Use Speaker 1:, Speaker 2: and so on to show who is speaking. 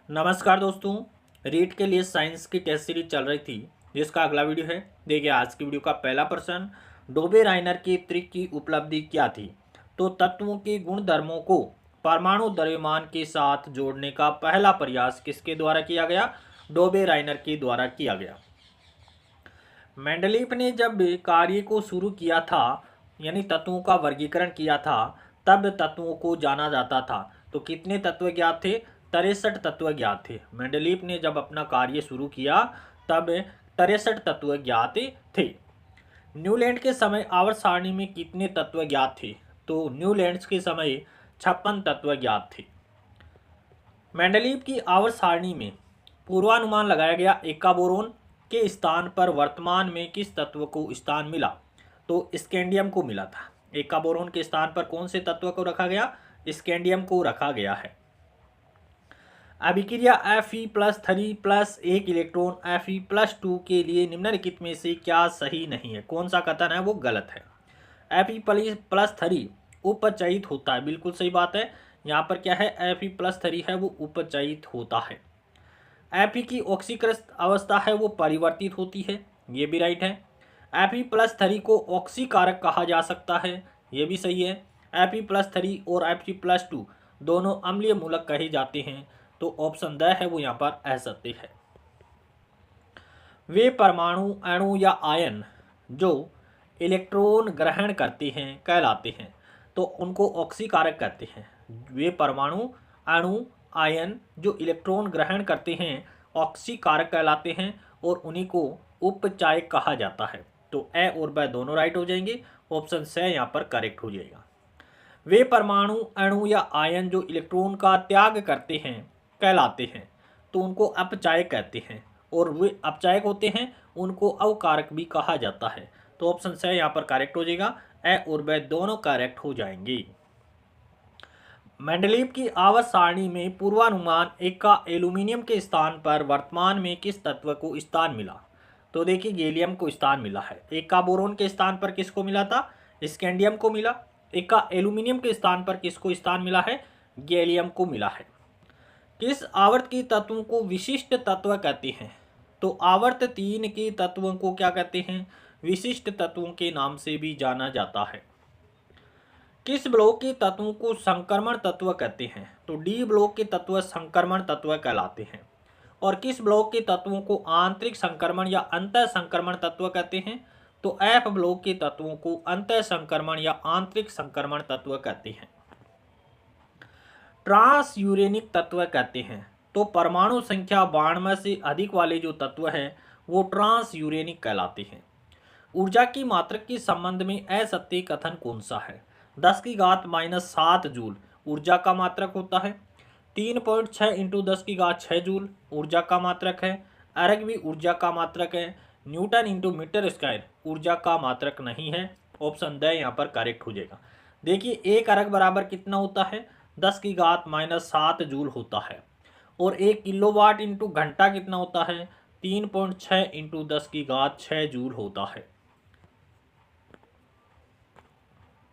Speaker 1: नमस्कार दोस्तों। रीट के लिए साइंस की टेस्ट सीरीज चल रही थी जिसका अगला वीडियो है। देखिए आज की वीडियो का पहला प्रश्न, डोबे राइनर की त्रिक की उपलब्धि क्या थी। तो तत्वों के गुणधर्मों को परमाणु द्रव्यमान के साथ जोड़ने का पहला प्रयास किसके द्वारा किया गया? डोबे राइनर के द्वारा किया गया। मेंडलीफ ने जब कार्य को शुरू किया था, यानी तत्वों का वर्गीकरण किया था, तब तत्वों को जाना जाता था। तो कितने तत्व ज्ञात थे? 63 तत्व ज्ञात थे। मेंडलीफ ने जब अपना कार्य शुरू किया तब 63 तत्व ज्ञात थे। न्यूलैंड के समय आवर्त सारणी में कितने तत्व ज्ञात थे? तो न्यूलैंड के समय 56 तत्व ज्ञात थे। मेंडलीफ की आवर्त सारणी में पूर्वानुमान लगाया गया एका बोरोन के स्थान पर वर्तमान में किस तत्व को स्थान मिला? तो स्कैंडियम को मिला था। एका बोरोन के स्थान पर कौन से तत्व को रखा गया? स्कैंडियम को रखा गया है। अभिक्रिया Fe+3 प्लस एक इलेक्ट्रॉन Fe+2 के लिए निम्नलिखित में से क्या सही नहीं है? कौन सा कथन है वो गलत है? Fe+3 उपचयित होता है, बिल्कुल सही बात है। यहाँ पर क्या है? Fe+3 है वो उपचयित होता है। Fe की ऑक्सीकृत अवस्था है वो परिवर्तित होती है, ये भी राइट है। Fe+3 को ऑक्सीकारक कहा जा सकता है, ये भी सही है। Fe+3 और Fe+2 दोनों अम्लीय मूलक कहे जाते हैं, तो ऑप्शन द है वो यहाँ पर असत्य है। वे परमाणु, अणु या आयन जो इलेक्ट्रॉन ग्रहण करते हैं कहलाते हैं, तो उनको ऑक्सीकारक कहते हैं। वे परमाणु, अणु, आयन जो इलेक्ट्रॉन ग्रहण करते हैं ऑक्सीकारक कहलाते हैं और उन्हीं को उपचायक कहा जाता है। तो ए और ब दोनों राइट हो जाएंगे। ऑप्शन स यहाँ पर करेक्ट हो जाएगा। वे परमाणु, अणु या आयन जो इलेक्ट्रॉन का त्याग करते हैं कहलाते हैं, तो उनको अपचायक कहते हैं, और वे अपचायक होते हैं उनको अवकारक भी कहा जाता है। तो ऑप्शन स यहाँ पर करेक्ट हो जाएगा। ए और ब दोनों करेक्ट हो जाएंगे। मेंडलीफ की आवर्त सारणी में पूर्वानुमान एका एल्यूमिनियम के स्थान पर वर्तमान में किस तत्व को स्थान मिला? तो देखिए गैलियम को स्थान मिला है। एका बोरोन के स्थान पर किसको मिला था? स्कैंडियम को मिला। एका एल्यूमिनियम के स्थान पर किसको स्थान मिला है? गैलियम को मिला है। किस आवर्त की तत्वों को विशिष्ट तत्व कहते हैं? तो आवर्त 3 के तत्वों को क्या कहते हैं? विशिष्ट तत्वों के नाम से भी जाना जाता है। किस ब्लॉक के तत्वों को संक्रमण तत्व कहते हैं? तो डी ब्लॉक के तत्व संक्रमण तत्व कहलाते हैं। और किस ब्लॉक के तत्वों को आंतरिक संक्रमण या अंतः संक्रमण तत्व कहते हैं? तो एफ ब्लॉक के तत्वों को अंतः संक्रमण या आंतरिक संक्रमण तत्व कहते हैं। ट्रांस यूरेनिक तत्व कहते हैं, तो परमाणु संख्या 92 से अधिक वाले जो तत्व हैं वो ट्रांस यूरेनिक कहलाते हैं। ऊर्जा की मात्रक के संबंध में असत्य कथन कौन सा है? 10⁻⁷ जूल ऊर्जा का मात्रक होता है। 3.6 × 10⁻6 जूल ऊर्जा का मात्रक है। अर्ग भी ऊर्जा का मात्रक है। न्यूटन × मीटर स्क्वायर ऊर्जा का मात्रक नहीं है। ऑप्शन द यहाँ पर करेक्ट हो जाएगा। देखिए एक अर्ग बराबर कितना होता है? 10⁻⁷ जूल होता है। और 1 किलोवाट इंटू घंटा कितना होता है? 3.6 × 10⁻6 जूल होता है।